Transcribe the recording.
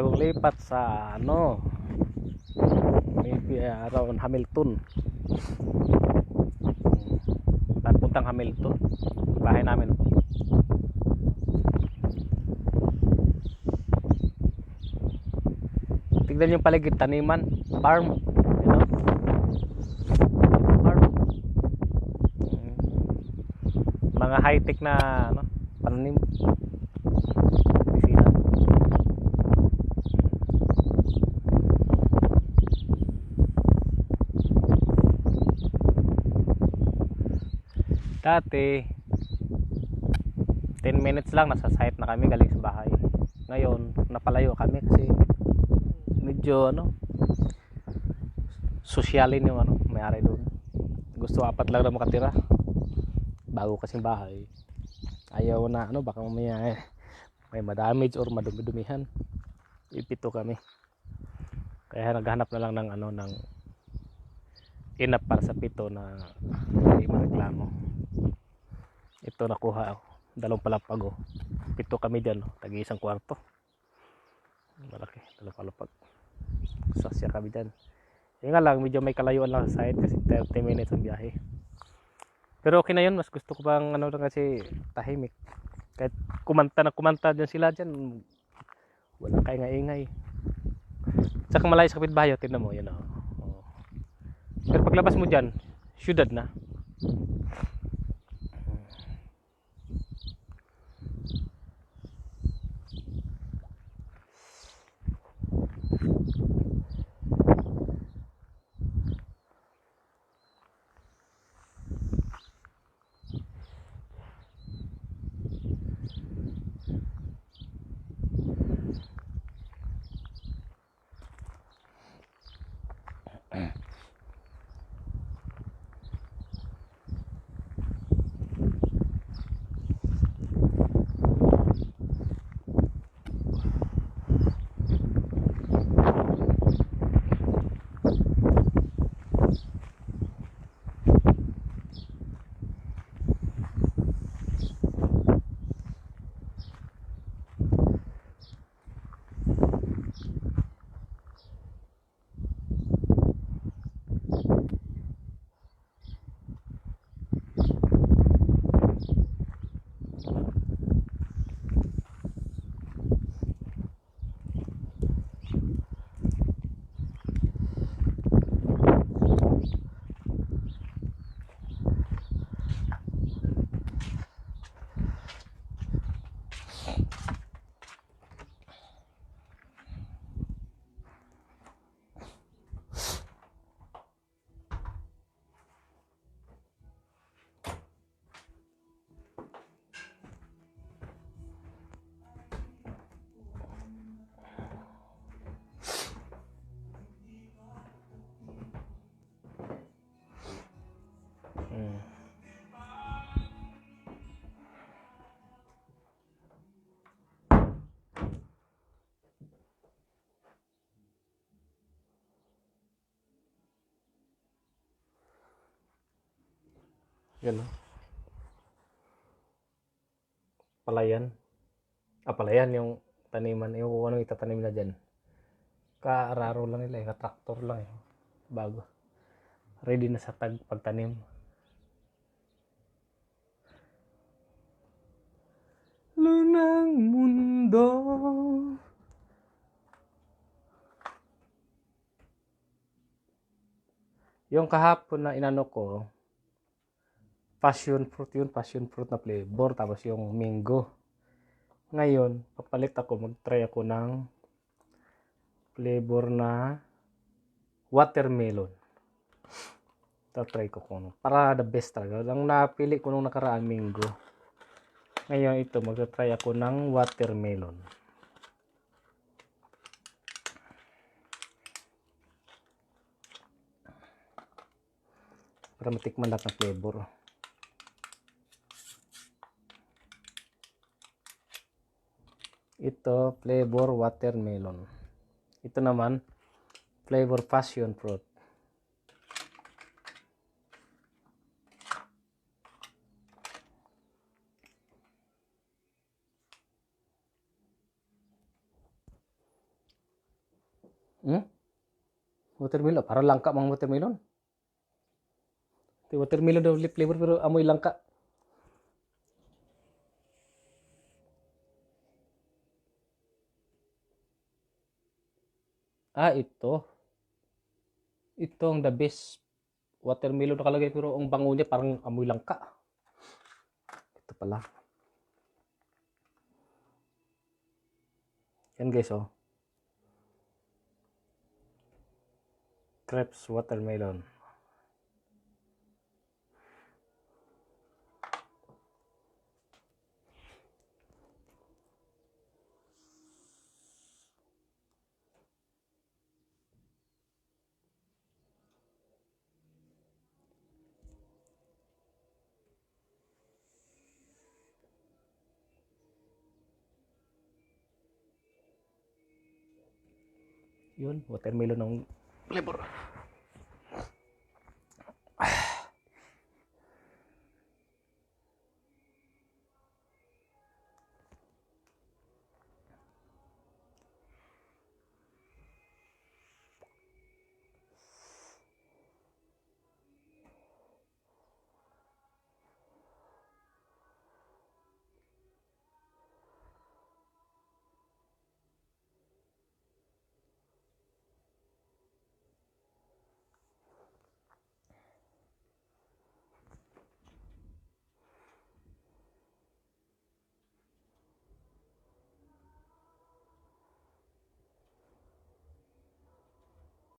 bagong lipat sa ano, maybe around Hamilton. Papuntang Hamilton, bahay namin. Tignan yung paligid, taniman, farm, you know? Farm. Mga high-tech na ano, pananim. Bisilan. Dati 10 minutes lang nasa site na kami galing sa bahay. Ngayon napalayo kami kasi medyo ano, sosyalin yung ano, may-ari doon. Gusto apat lang na makatira. Bago kasing bahay. Ayaw na ano, baka mamaya may madamage or madumi-dumihan. Ipito kami. Kaya naghanap na lang ng ano, ng enough para sa pito na hindi mareklamo. Ito nakuha ako, 2 palapag oh. Pito kami dyan oh, tagi 1 kwarto. Malaki, 2 palapag. Sasya kami dyan. Yung nga lang, medyo may kalayuan lang sa site kasi 30 minutes ang biyahe. Pero okay na yun, mas gusto ko bang ano lang kasi tahimik. Kahit kumanta na kumanta dyan sila dyan, wala kayo ingay. Tsaka malayo sa kapitbahay, tingnan mo, yun oh. Pero paglabas mo dyan, syudad na. Yan oh. Palayan. Palayan yung taniman. Yung ano itatanim na dyan. Kaararo lang nila eh. Katraktor lang eh. Bago. Ready na sa pagtanim. Lunang mundo. Yung kahapon na inano ko, passion fruit na flavor, tapos yung mango. Ngayon, papalit ako, mag-try ako ng flavor na watermelon. Try ko kung para the best talaga. Ang napili ko nung nakaraan, mango. Ngayon ito, mag-try ako ng watermelon. Para matikman lahat ng flavor. Ito, flavor watermelon. Ito naman, flavor passion fruit. Watermelon, para langka mga watermelon. Ito watermelon daw flavor pero amoy langka. Ah, ito. Ito ang the best watermelon nakalagay pero ang bango niya parang amoy langka. Ito pala. Yan guys, oh. Crepes watermelon. Yun, watermelon ng flavor.